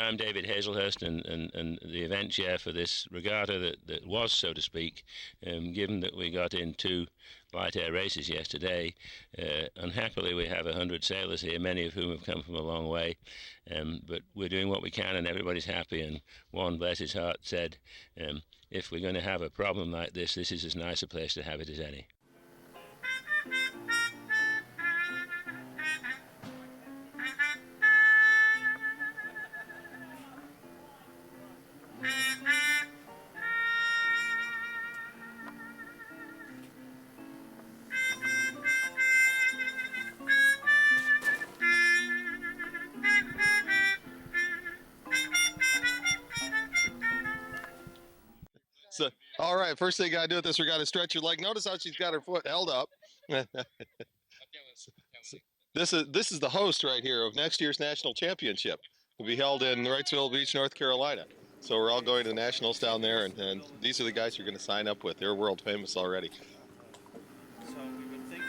I'm David Hazlehurst, and the event chair for this regatta that was, so to speak, given that we got in 2 light air races yesterday. Unhappily, we have 100 sailors here, many of whom have come from a long way, but we're doing what we can and everybody's happy. And one, bless his heart, said, if we're going to have a problem like this is as nice a place to have it as any. So, all right, first thing you got to do with this regatta is stretch your leg. Notice how she's got her foot held up. This is the host right here of next year's national championship. Will be held in Wrightsville Beach, North Carolina. So we're all going to the nationals down there, and these are the guys you're going to sign up with. They're world famous already. So we've been thinking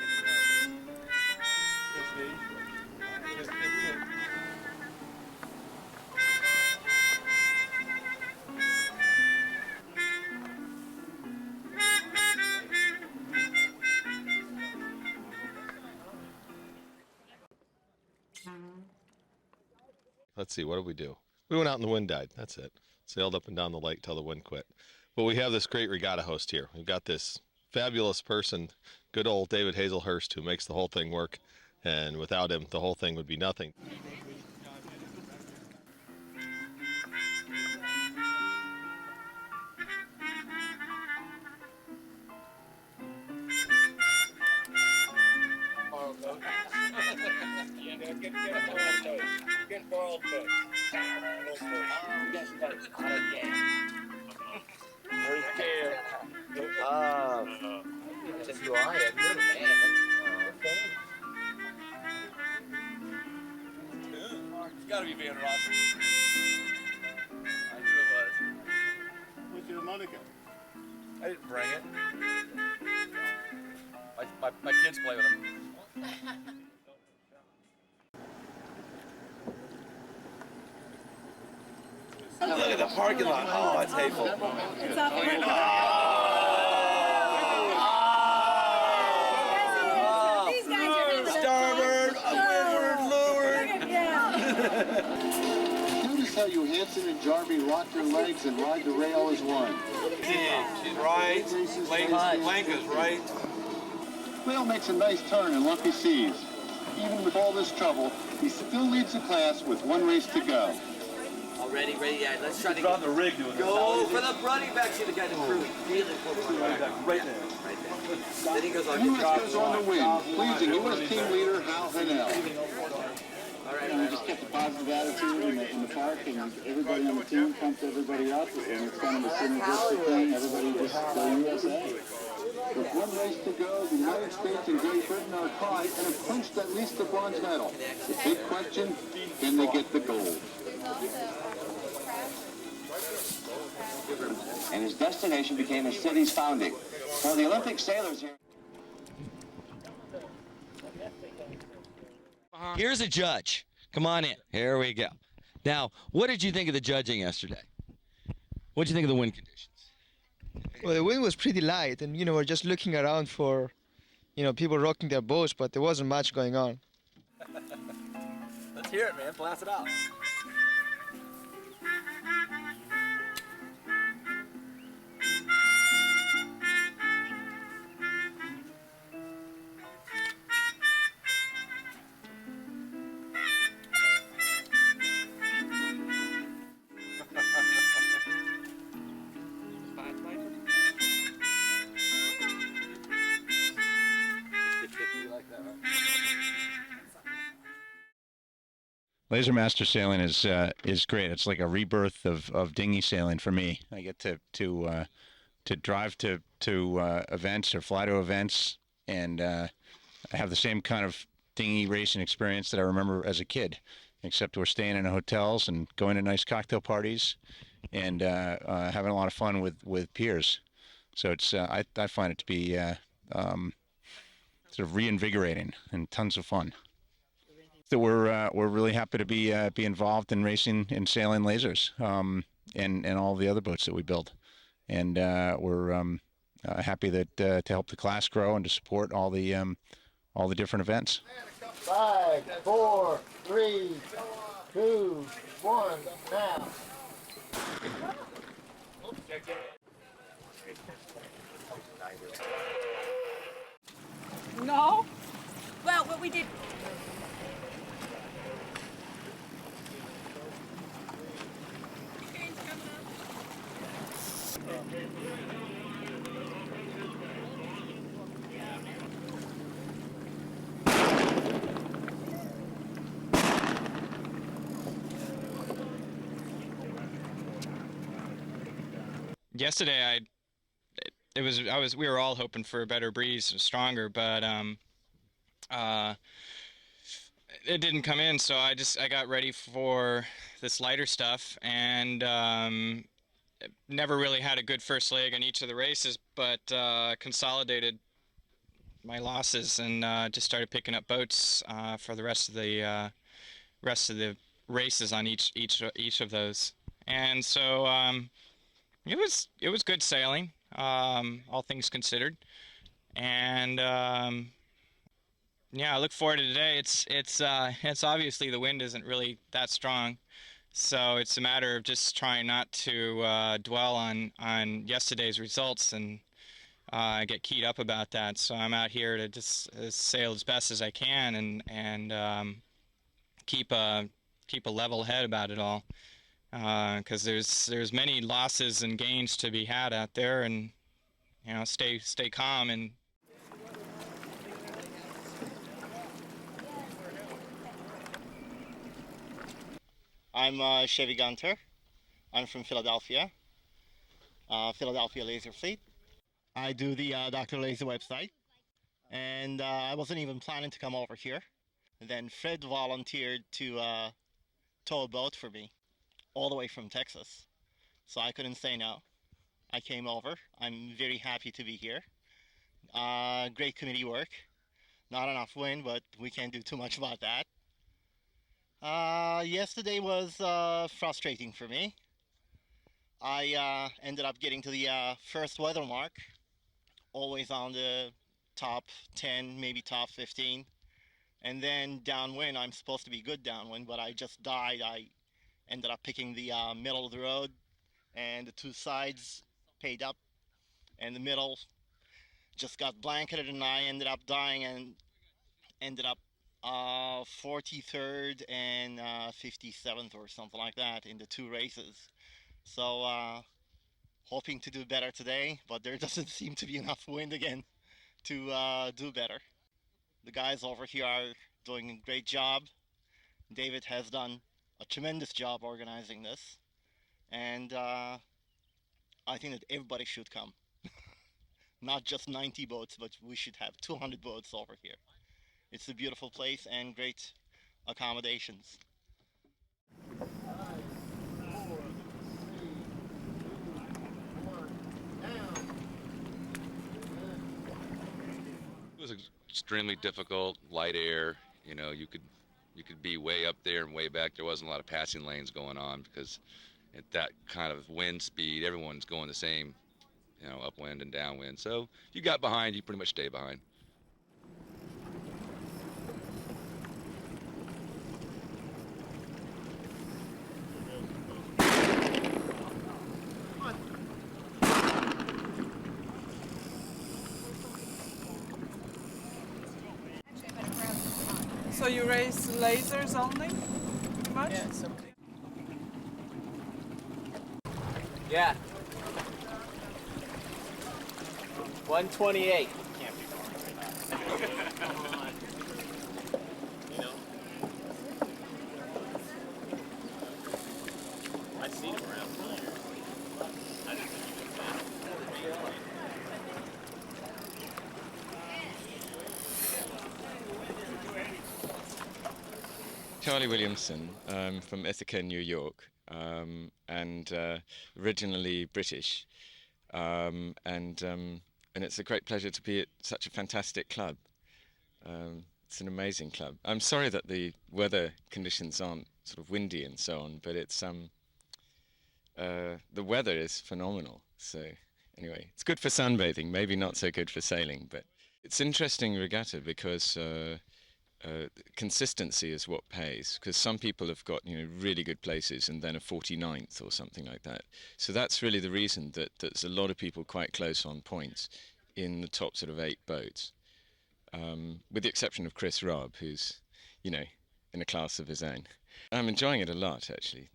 Let's see, what did we do? We went out and the wind died. That's it. Sailed up and down the lake till the wind quit. But we have this great regatta host here. We've got this fabulous person, good old David Hazlehurst, who makes the whole thing work. And without him, the whole thing would be nothing. It's got to be Van Rossem. I knew it was. Where's your harmonica? I didn't bring it. My kids play with them. Look at the parking lot. Oh, that's hateful. It's off These guys are having Starboard, windward, leeward. Notice how Johansson and Jarvie lock their legs and ride the rail as one. She's right. Blanca's right. Whale makes a nice turn in lumpy seas. Even with all this trouble, he still leads the class with 1 race to go. Ready, yeah, let's try to Drop the rig doing go for the running back. See the guy that's really feeling for the running back. Right there. Right there. Then he goes on. U.S. goes on the win, pleasing U.S. team leader Hal Hennell. All right, And we just kept a positive attitude in the park, and everybody on the team pumped everybody up, and it's kind of a synergistic thing. Everybody just go USA. With 1 race to go, the United States and Great Britain are tied and have clinched at least the bronze medal. The big question, can they get the gold? And his destination became his city's founding. For the Olympic sailors here. Here's a judge. Come on in. Here we go. Now, what did you think of the judging yesterday? What did you think of the wind conditions? Well, the wind was pretty light, and, we're just looking around for, people rocking their boats, but there wasn't much going on. Let's hear it, man. Blast it out. Lasermaster sailing is great. It's like a rebirth of dinghy sailing for me. I get to drive to events or fly to events, and I have the same kind of dinghy racing experience that I remember as a kid, except we're staying in hotels and going to nice cocktail parties and having a lot of fun with peers. So it's I find it to be sort of reinvigorating and tons of fun. that we're really happy to be involved in racing and sailing lasers, and all the other boats that we build, and we're happy that to help the class grow and to support all the different events. 5, 4, 3, 2, 1, now. No. Well, what we did. Yesterday, we were all hoping for a better breeze, stronger, but it didn't come in. So I got ready for this lighter stuff, and never really had a good first leg on each of the races, but consolidated my losses and just started picking up boats for the rest of the races on each of those, and so. It was good sailing, all things considered, and yeah, I look forward to today. It's obviously the wind isn't really that strong, so it's a matter of just trying not to dwell on yesterday's results and get keyed up about that. So I'm out here to just sail as best as I can and keep a level head about it all. Because there's many losses and gains to be had out there, and stay calm. And I'm Chevy Gunter. I'm from Philadelphia, Philadelphia Laser Fleet. I do the Dr. Laser website, and I wasn't even planning to come over here. And then Fred volunteered to tow a boat for me, all the way from Texas, so I couldn't say no. I came over. I'm very happy to be here. Great committee work. Not enough wind, but we can't do too much about that. Yesterday was frustrating for me. I ended up getting to the first weather mark, always on the top 10, maybe top 15. And then downwind, I'm supposed to be good downwind, but I just died. I ended up picking the middle of the road, and the two sides paid up, and the middle just got blanketed, and I ended up dying and ended up 43rd and 57th or something like that in the two races. So hoping to do better today, but there doesn't seem to be enough wind again to do better. The guys over here are doing a great job. David has done a tremendous job organizing this, and I think that everybody should come. Not just 90 boats, but we should have 200 boats over here. It's a beautiful place and great accommodations. It was extremely difficult, light air. You could be way up there and way back. There wasn't a lot of passing lanes going on because at that kind of wind speed, everyone's going the same, upwind and downwind. So if you got behind, you pretty much stay behind. So you race lasers only? Pretty much? Yeah, something. Yeah. 128. Can't be wrong right now. Come on. I've seen him around for years. I didn't think he was that. Charlie Williamson from Ithaca, New York, and originally British, and it's a great pleasure to be at such a fantastic club. It's an amazing club. I'm sorry that the weather conditions aren't sort of windy and so on, but it's the weather is phenomenal. So anyway, it's good for sunbathing, maybe not so good for sailing, but it's interesting regatta because consistency is what pays, because some people have got really good places and then a 49th or something like that. So that's really the reason that there's a lot of people quite close on points in the top sort of 8 boats, with the exception of Chris Raab, who's in a class of his own. I'm enjoying it a lot, actually.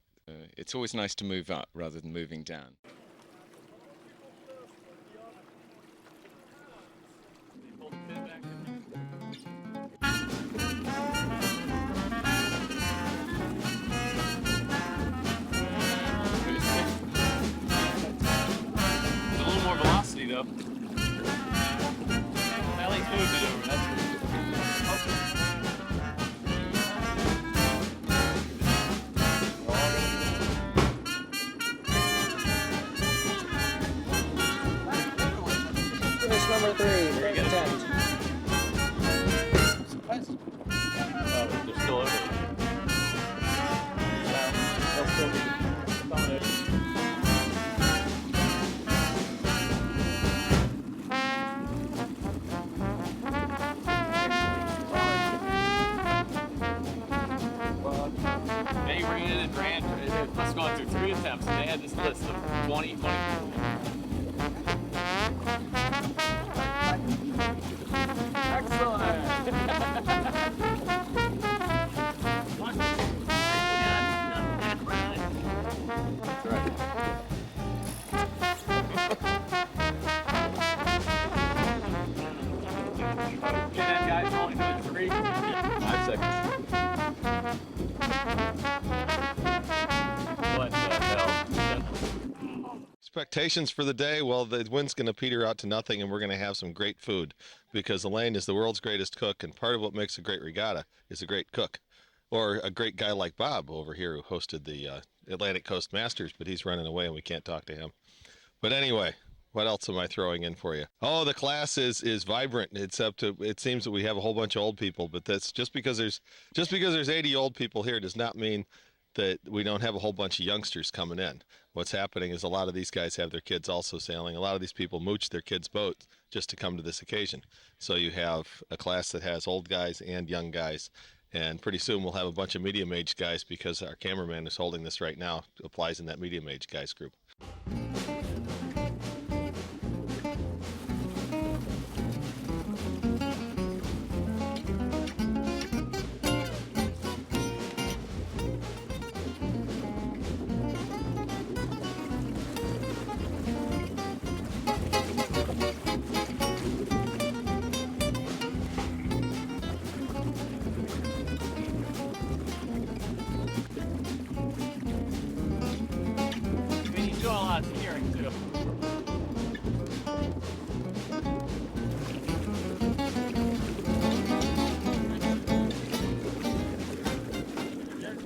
It's always nice to move up rather than moving down. Though. At least moved it over. That's Finish number 3, great attempt. oh, they're still over. They'll still be on it. They ran and ran. It must have gone through 3 attempts, and they had this list of 20, 20. Expectations for the day, well, the wind's going to peter out to nothing, and we're going to have some great food, because Alain is the world's greatest cook, and part of what makes a great regatta is a great cook, or a great guy like Bob over here who hosted the Atlantic Coast Masters, but he's running away and we can't talk to him. But anyway, what else am I throwing in for you? Oh, the class is vibrant. It seems that we have a whole bunch of old people, but that's just because there's 80 old people here does not mean that we don't have a whole bunch of youngsters coming in. What's happening is a lot of these guys have their kids also sailing. A lot of these people mooch their kids' boats just to come to this occasion. So you have a class that has old guys and young guys, and pretty soon we'll have a bunch of medium-aged guys, because our cameraman is holding this right now, applies in that medium-aged guys group.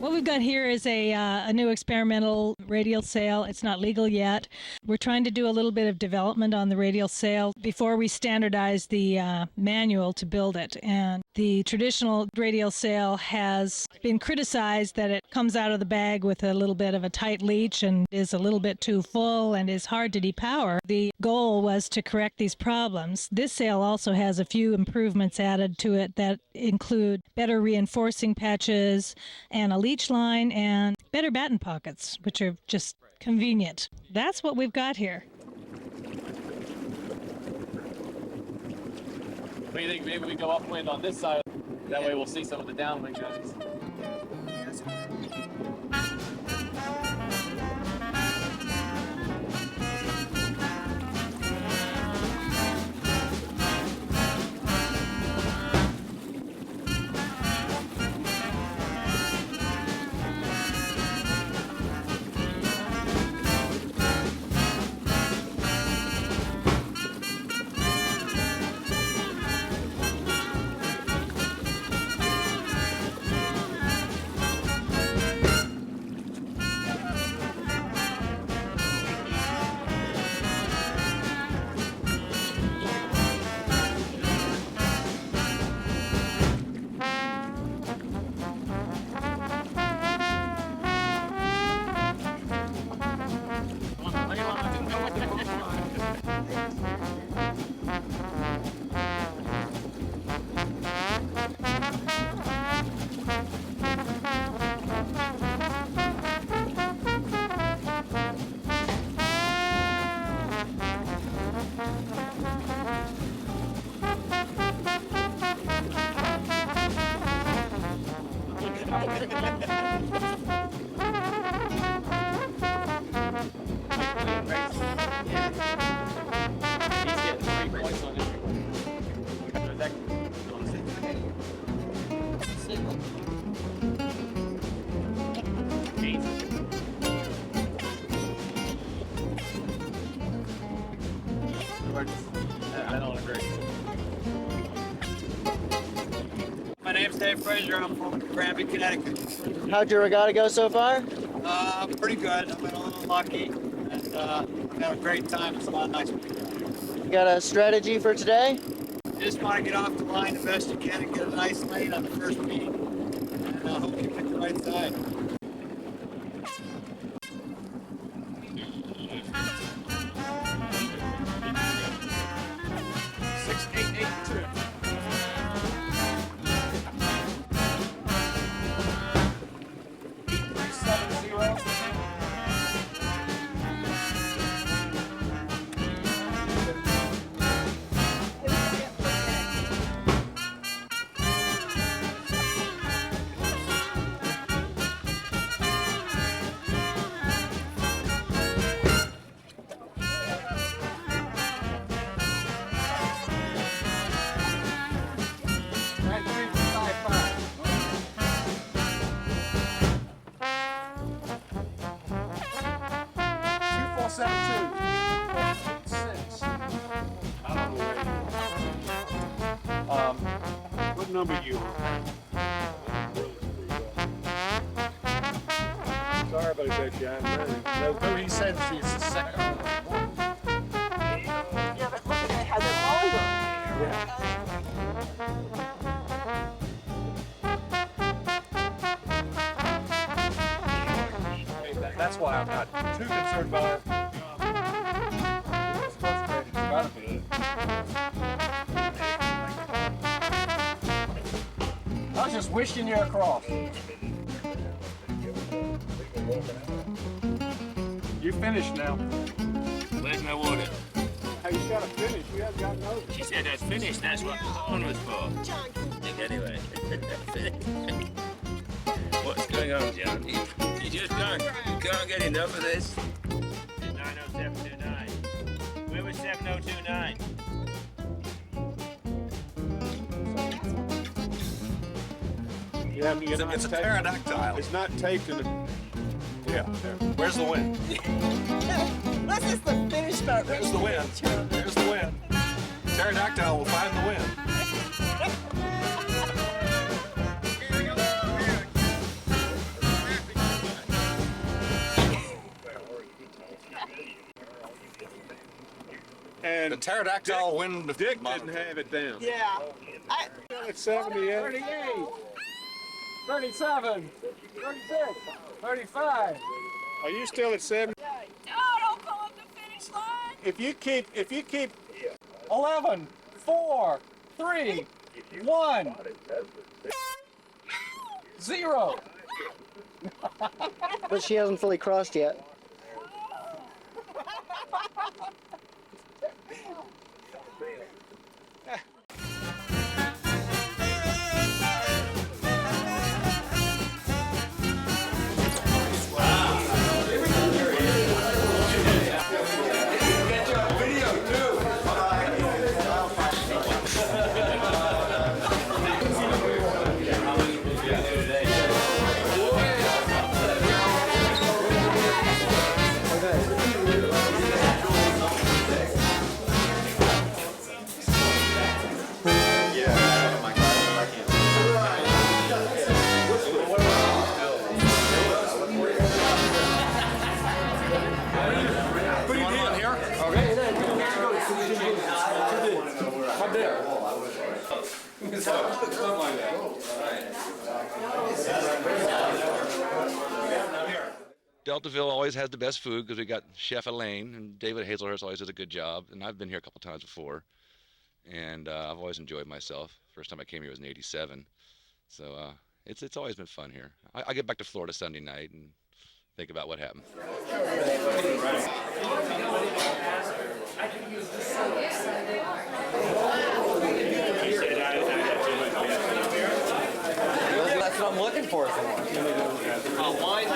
What we've got here is a new experimental radial sail. It's not legal yet. We're trying to do a little bit of development on the radial sail before we standardize the manual to build it. And the traditional radial sail has been criticized that it comes out of the bag with a little bit of a tight leech and is a little bit too full and is hard to depower. The goal was to correct these problems. This sail also has a few improvements added to it that include better reinforcing patches and a leech line and better batten pockets, which are just convenient. That's what we've got here. What do you think? Maybe we go upwind on this side. That way we'll see some of the downwind guys. I don't agree. My name's Dave Frazier. I'm from Granby, Connecticut. How'd your regatta go so far? Pretty good. I've been a little lucky, and I've had a great time. It's a lot of nice people. You got a strategy for today? You just want to get off the line the best you can and get a nice lane on the first beat. And I hope you pick the right side. What number you on? Sorry about that, John. No, he said she's the second. Yeah, but look at it, has it longer. That's why I'm not too concerned about it. It's gotta be. I was just wishing you across. You finished now. Where's my water? Hey, you gotta finish. You haven't got no. She said that's finished. That's what the horn was for. Anyway. What's going on, John? You just can't get enough of this? 90729. Where was 7029? Yeah, it's a pterodactyl. It's not taken. Yeah. Where's the wind? This is the finish part. There's the wind. There's the wind. Pterodactyl will find the wind. And the pterodactyl wind. Dick didn't have it down. Yeah. It's 78. 38. 37. 36. 35. Are you still at 70? Oh, don't go up the finish line. If you keep 11, 4, 3, 1, 0. But she hasn't fully crossed yet. Deltaville always has the best food because we got Chef Alain, and David Hazlehurst always does a good job. And I've been here a couple times before, and I've always enjoyed myself. First time I came here was in '87, so it's always been fun here. I get back to Florida Sunday night and think about what happened. That's what I'm looking for. fourth one. Wine?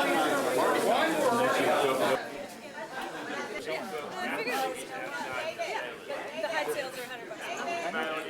The hide sales are $100.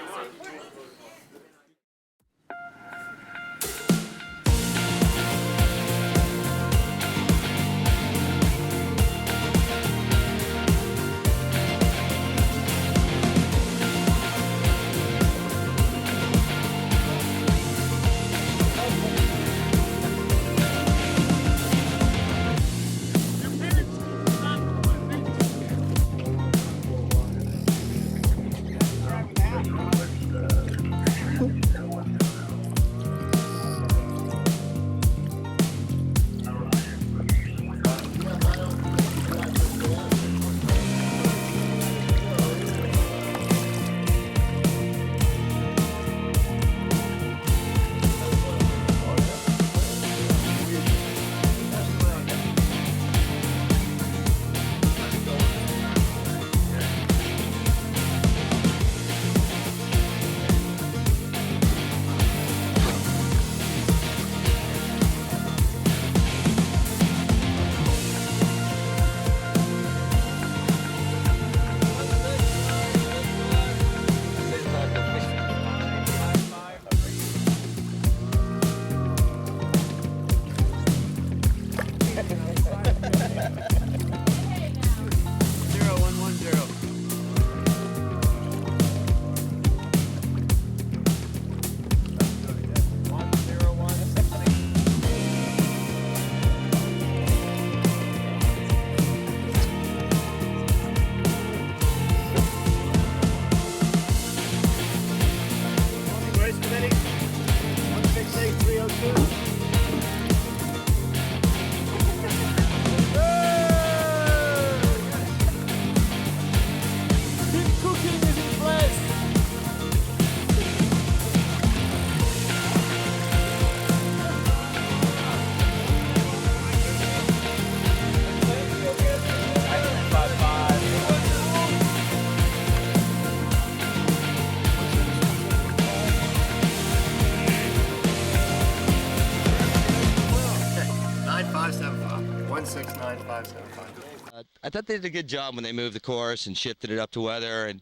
I thought they did a good job when they moved the course and shifted it up to weather and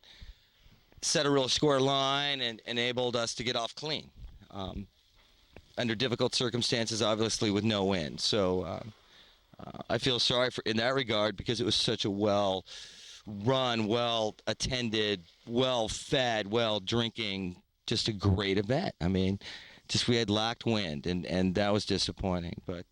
set a real square line and enabled us to get off clean under difficult circumstances, obviously with no wind. So I feel sorry in that regard because it was such a well-run, well-attended, well-fed, well-drinking, just a great event. I mean, just we had lacked wind, and that was disappointing. But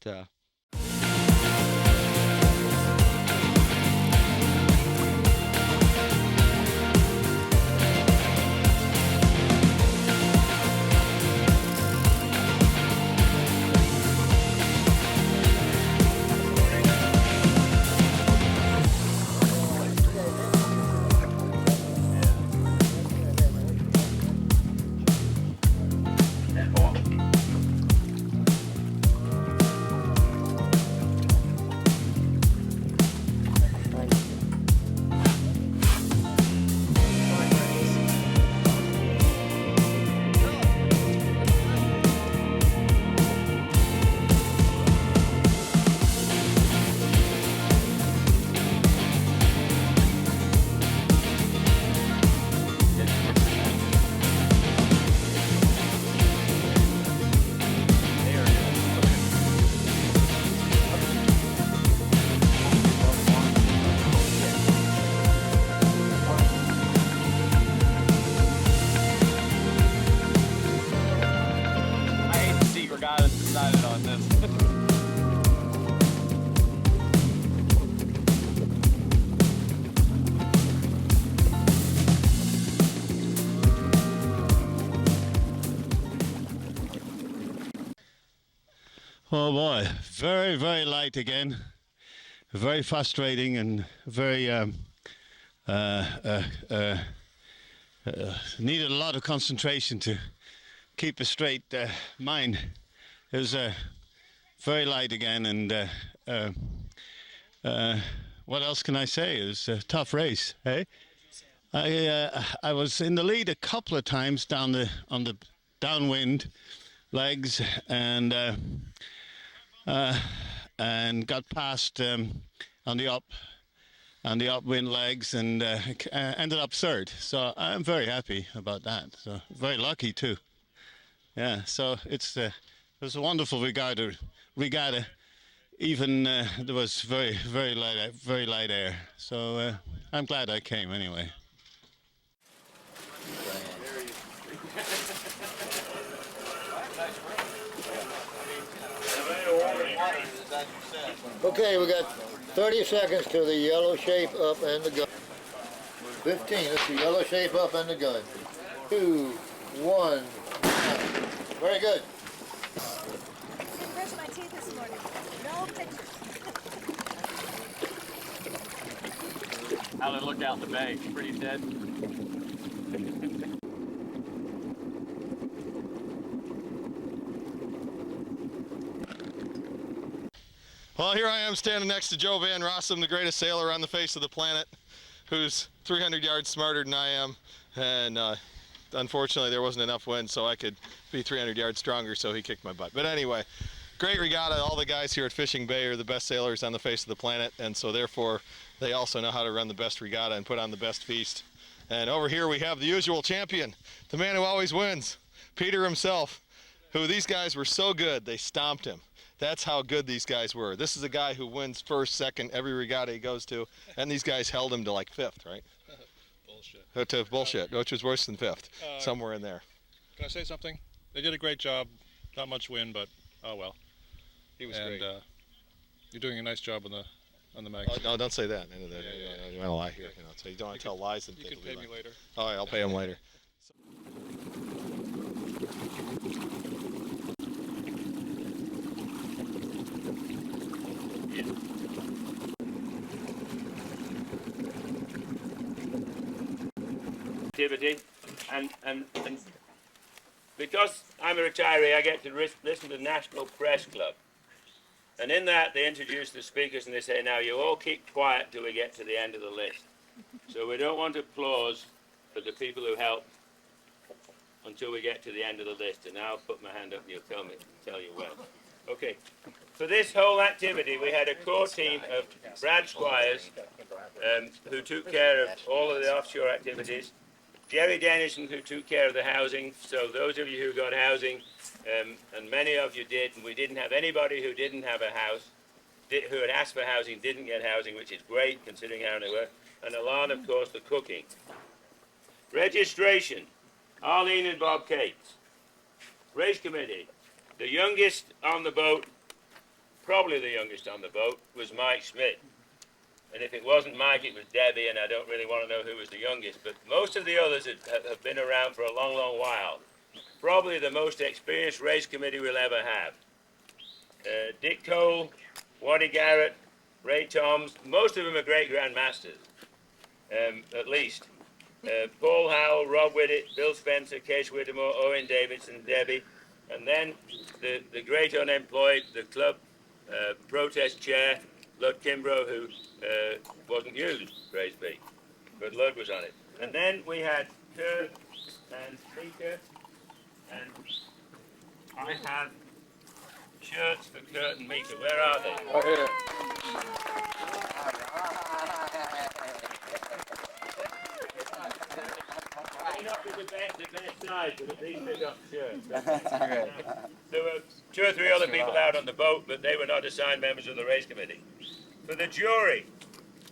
oh boy, very, very light again. Very frustrating and very needed a lot of concentration to keep a straight mind. It was very light again, and what else can I say? It was a tough race, hey? I was in the lead a couple of times on the downwind. legs and got past on the upwind legs and ended up third. So I'm very happy about that. So very lucky too. Yeah. So it was a wonderful regatta. Even there was very light air. So I'm glad I came anyway. Okay, we got 30 seconds to the yellow shape up and the gun. 15, that's the yellow shape up and the gun. 2, 1, very good. I brushed my teeth this morning. No pictures. Alan, look out the bay. It's pretty dead. Well, here I am standing next to Joe Van Rossem, the greatest sailor on the face of the planet, who's 300 yards smarter than I am. And unfortunately, there wasn't enough wind, so I could be 300 yards stronger, so he kicked my butt. But anyway, great regatta. All the guys here at Fishing Bay are the best sailors on the face of the planet, and so therefore, they also know how to run the best regatta and put on the best feast. And over here, we have the usual champion, the man who always wins, Peter himself, who these guys were so good, they stomped him. That's how good these guys were. This is a guy who wins first, second, every regatta he goes to, and these guys held him to like fifth, right? Bullshit. To bullshit, which was worse than fifth, somewhere in there. Can I say something? They did a great job. Not much wind, but oh well. He was great. You're doing a nice job on the magazine. Oh, no, don't say that. You want to lie here. So you don't want to tell lies. You can pay me later. All right, I'll pay him later. Activity, and because I'm a retiree, I get to listen to the National Press Club, and in that they introduce the speakers and they say, now you all keep quiet till we get to the end of the list. So we don't want applause for the people who helped until we get to the end of the list. And now I'll put my hand up and you'll tell you when. Okay, for this whole activity we had a core team of Brad Squires who took care of all of the offshore activities. Jere Dennison, who took care of the housing. So those of you who got housing, and many of you did, and we didn't have anybody who didn't have a house, who had asked for housing, didn't get housing, which is great considering how they were. And Alain, of course, the cooking. Registration, Arlene and Bob Cates. Race committee, the youngest on the boat, probably the youngest on the boat, was Mike Schmidt. And if it wasn't Mike, it was Debbie, and I don't really want to know who was the youngest. But most of the others have been around for a long, long while. Probably the most experienced race committee we'll ever have. Dick Cole, Waddy Garrett, Ray Toms, most of them are great grandmasters, at least. Paul Howell, Rob Whittitt, Bill Spencer, Case Whittemore, Owen Davidson, Debbie. And then the great unemployed, the club protest chair, Lud Kimbrough, who wasn't used, praise be, but Lud was on it. And then we had Kurt and Mika, and I have shirts for Kurt and Mika. Where are they? Oh, here. May not be the best size, but at least they got shirts. There were 2 or 3 other people out on the boat, but they were not assigned members of the race committee. For the jury,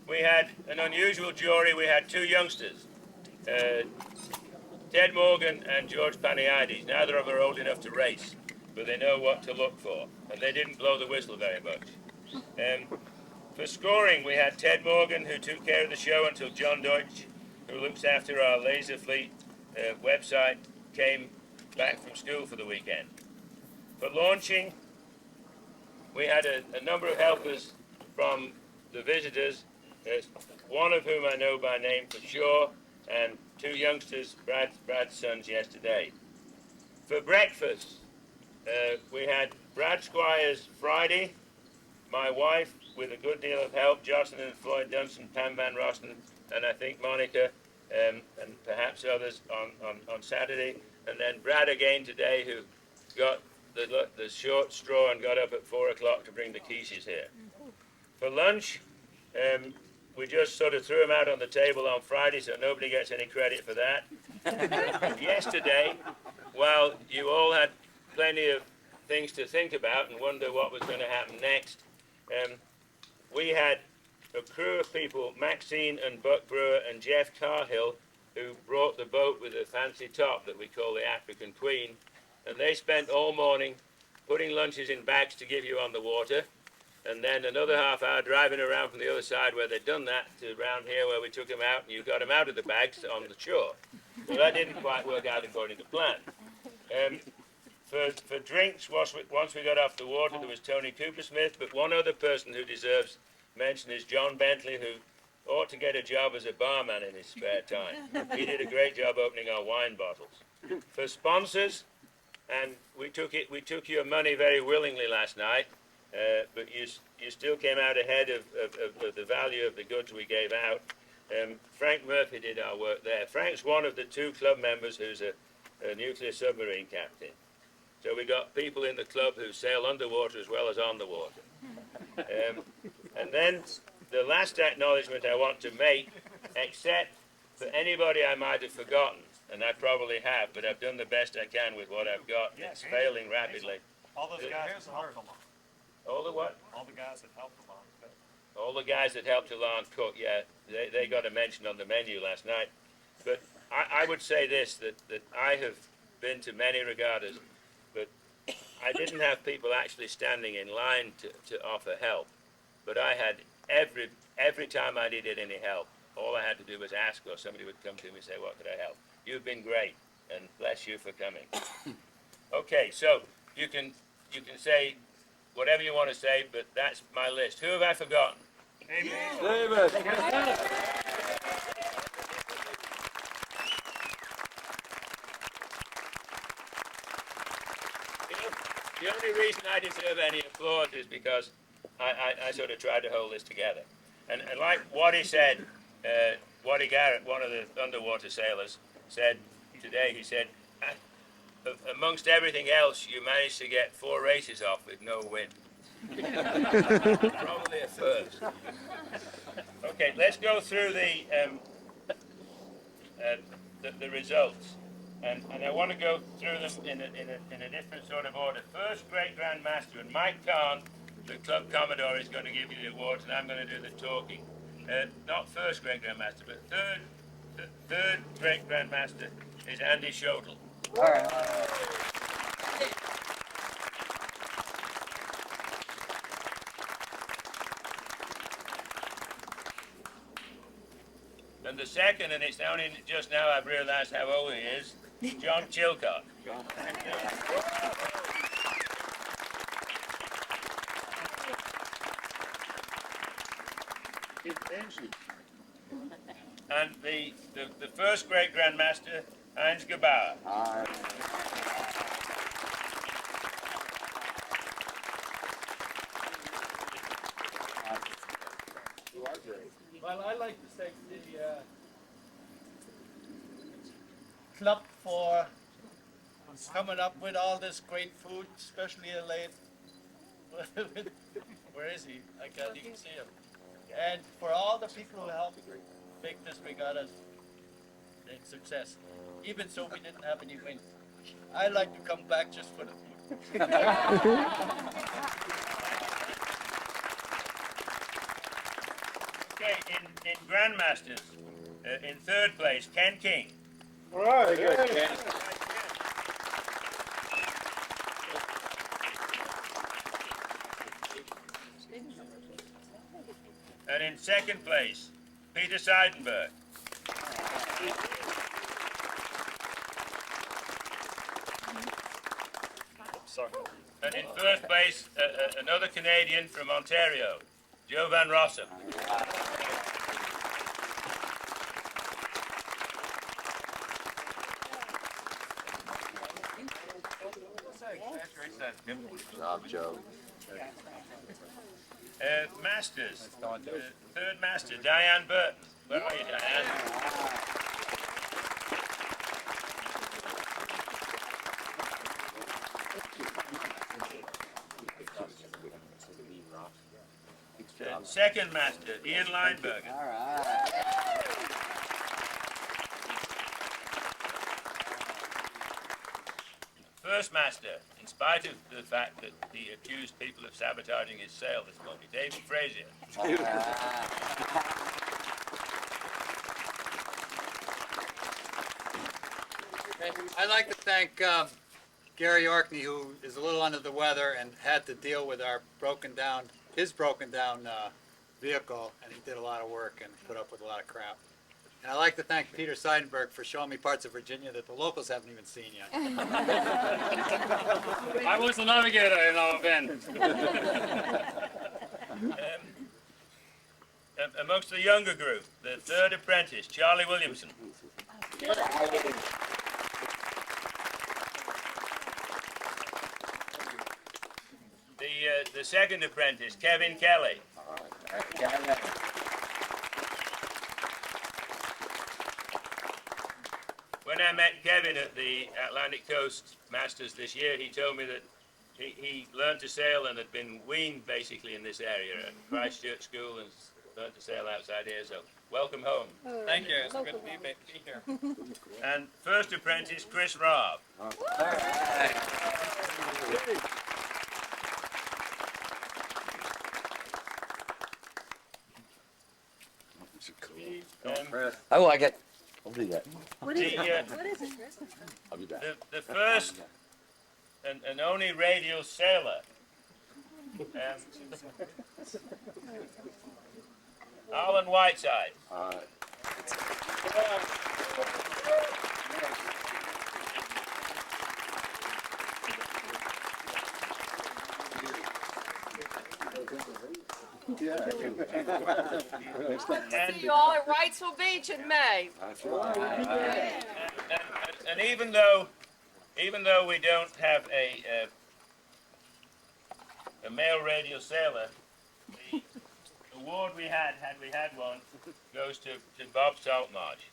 we had an unusual jury. We had 2 youngsters, Ted Morgan and George Paniades. Neither of them are old enough to race, but they know what to look for, and they didn't blow the whistle very much. For scoring, we had Ted Morgan, who took care of the show until John Deutsch, who looks after our Laser Fleet website, came back from school for the weekend. For launching, we had a number of helpers from the visitors, one of whom I know by name for sure, and 2 youngsters, Brad's sons, yesterday. For breakfast, we had Brad Squires Friday, my wife, with a good deal of help, Jocelyn and Floyd Dunson, Pam Van Rosten, and I think Monica, and perhaps others on Saturday. And then Brad again today, who got the short straw and got up at 4 o'clock to bring the quiches here. For lunch, we just sort of threw them out on the table on Friday, so nobody gets any credit for that. Yesterday, while you all had plenty of things to think about and wonder what was going to happen next, we had a crew of people, Maxine and Buck Brewer and Jeff Carhill, who brought the boat with a fancy top that we call the African Queen, and they spent all morning putting lunches in bags to give you on the water, and then another half hour driving around from the other side where they'd done that to around here where we took them out and you got them out of the bags on the shore. So that didn't quite work out according to plan. For drinks, once we got off the water, there was Tony Coopersmith, but one other person who deserves mention is John Bentley, who ought to get a job as a barman in his spare time. He did a great job opening our wine bottles. For sponsors, and we took your money very willingly last night, but you still came out ahead of the value of the goods we gave out. Frank Murphy did our work there. Frank's one of the 2 club members who's a nuclear submarine captain. So we got people in the club who sail underwater as well as on the water. And then the last acknowledgement I want to make, except for anybody I might have forgotten, and I probably have, but I've done the best I can with what I've got. It's failing rapidly. All those guys that helped along. All the what? All the guys that helped along. All the guys that helped Alain cook, yeah, they got a mention on the menu last night. But I would say this, that I have been to many regattas, but I didn't have people actually standing in line to offer help. But I had every time I needed any help, all I had to do was ask, or somebody would come to me and say, what could I help? You've been great, and bless you for coming. Okay, so you can say whatever you want to say, but that's my list. Who have I forgotten? David. The only reason I deserve any applause is because I sort of tried to hold this together. And like Waddy said, Waddy Garrett, one of the underwater sailors, said today, he said, amongst everything else, you managed to get 4 races off with no win. Probably a first. Okay, let's go through the results. And I want to go through them in a different sort of order. First, Great Grand Master, and Mike Kahn, the Club Commodore, is going to give you the awards, and I'm going to do the talking. Not first Great Grand Master, but third Great Grand Master is Andy Schoettle. All right. And the second, and it's only just now I've realised how old he is, Jon Chilcott. And the first Great Grand Master, Heinz Gebaur. Well, I like to thank the club for coming up with all this great food, especially Alain. Where is he? I can't even see him. And for all the people who helped make this regatta a success. Even so we didn't have any wins. I like to come back just for the food. Okay, in Grandmasters, in third place, Ken King. All right, good, Ken. And in second place, Peter Seidenberg. Sorry. And in first place, another Canadian from Ontario, Joe Van Rossem. Good job, Joe. Masters, third master, Diane Burton. Where are you, Diane? second master, Ian Lineberger. All right. First master, in spite of the fact that he accused people of sabotaging his sail this morning, David Frazier. I'd like to thank Gary Orkney, who is a little under the weather and had to deal with his broken down vehicle, and he did a lot of work and put up with a lot of crap. And I'd like to thank Peter Seidenberg for showing me parts of Virginia that the locals haven't even seen yet. I was the navigator in our event. Amongst the younger group, the third apprentice, Charlie Williamson. The second apprentice, Kevin Kelly. When I met Kevin at the Atlantic Coast Masters this year, he told me that he learned to sail and had been weaned basically in this area at Christchurch School and learned to sail outside here, so welcome home. Thank you, it's good to be here. And first apprentice, Chris Raab. I like it. I'll do that. What is it? What is it, Chris? I'll be back. The first and only radial sailor. Arland Whitesides. See you all at Wrightsville Beach in May. And even though we don't have a male radial sailor, the award we had we had one, goes to Bob Saltmarsh.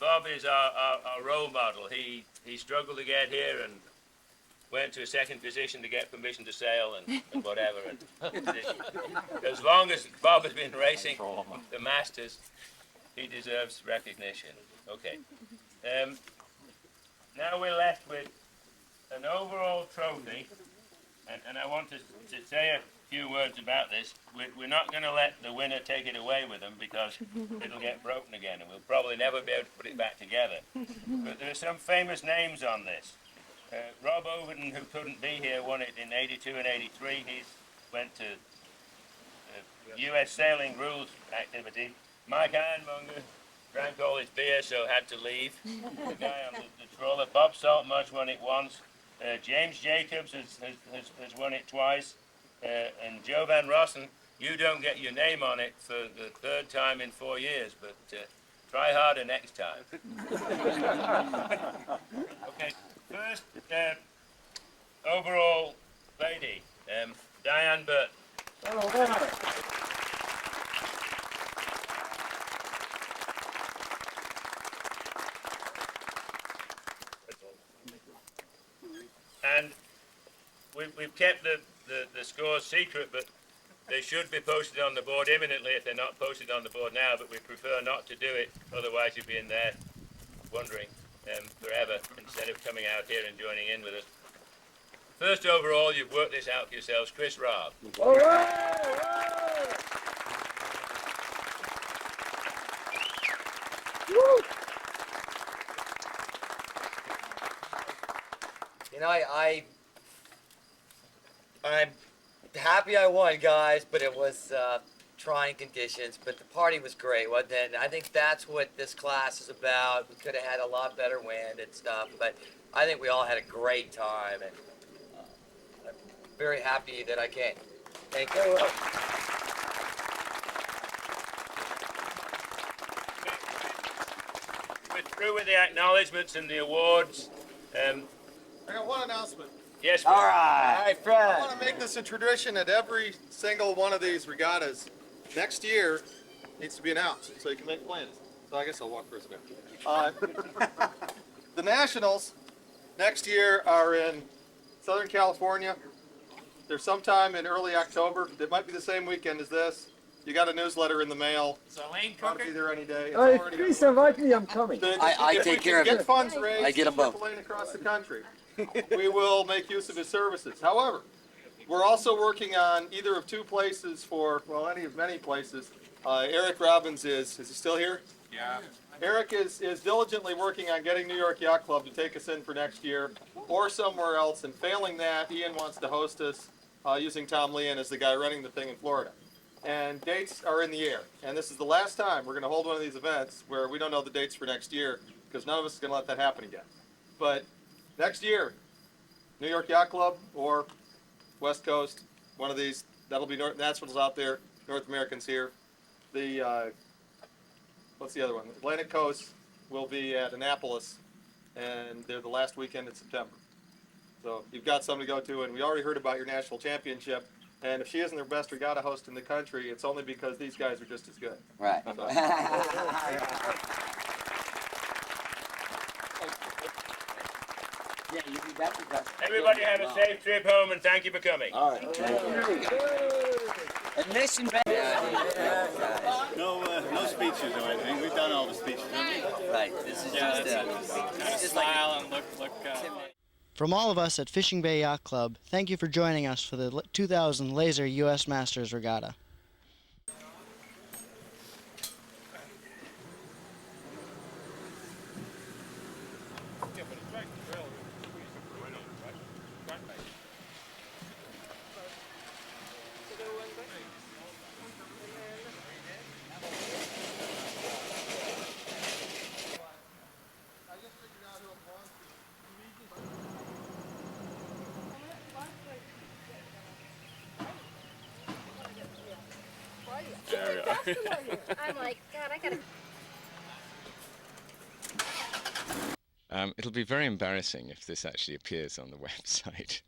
Bob is our role model. He struggled to get here and went to a second position to get permission to sail and whatever. And as long as Bob has been racing the Masters, he deserves recognition. Okay. Now we're left with an overall trophy, and I want to say a few words about this. We're not going to let the winner take it away with them because it'll get broken again, and we'll probably never be able to put it back together. But there are some famous names on this. Rob Overton, who couldn't be here, won it in '82 and '83. He went to U.S. Sailing Rules activity. Mike Ironmonger drank all his beer, so had to leave. The guy on the trawler. Bob Saltmarsh won it once. James Jacobs has won it twice. And Joe Van Rossem, you don't get your name on it for the third time in 4 years, but try harder next time. Okay, first overall lady, Diane Burton. And we've kept the scores secret, but they should be posted on the board imminently if they're not posted on the board now, but we prefer not to do it, otherwise you'd be in there wondering forever instead of coming out here and joining in with us. First overall, you've worked this out for yourselves, Chris Raab. All right. Woo! You know, I'm happy I won, guys, but it was trying conditions. But the party was great, wasn't it? And I think that's what this class is about. We could have had a lot better wind and stuff, but I think we all had a great time, and I'm very happy that I came. Thank you. We're through with the acknowledgements and the awards. I got one announcement. Yes, Fred. All right, Fred. I want to make this a tradition at every single one of these regattas. Next year needs to be announced, so you can make plans. So I guess I'll walk first. The Nationals next year are in Southern California. They're sometime in early October. It might be the same weekend as this. You got a newsletter in the mail. So Elaine I'll be there any day. It's If already please invite me, I'm coming. I take care of get it. funds raised I get 'em both. for Elaine across the country. We will make use of his services. However, we're also working on either of two places for, well, any of many places. Eric Robbins is he still here? Yeah. Eric is diligently working on getting New York Yacht Club to take us in for next year or somewhere else. And failing that, Ian wants to host us using Tom Leon as the guy running the thing in Florida. And dates are in the air. And this is the last time we're going to hold one of these events where we don't know the dates for next year because none of us is going to let that happen again. But next year, New York Yacht Club or West Coast, one of these, that'll be Nationals out there, North Americans here. The, what's the other one? Atlantic Coast will be at Annapolis, and they're the last weekend in September. So you've got something to go to, and we already heard about your national championship. And if she isn't their best regatta host in the country, it's only because these guys are just as good. Right. So. Yeah, you be back with us. Everybody have a safe trip home, and thank you for coming. All right. Admission back. No speeches or anything. We've done all the speeches. Right. This is just smile and look. From all of us at Fishing Bay Yacht Club, thank you for joining us for the 2000 Laser U.S. Masters Regatta. I'm like, God, I gotta. It'll be very embarrassing if this actually appears on the website.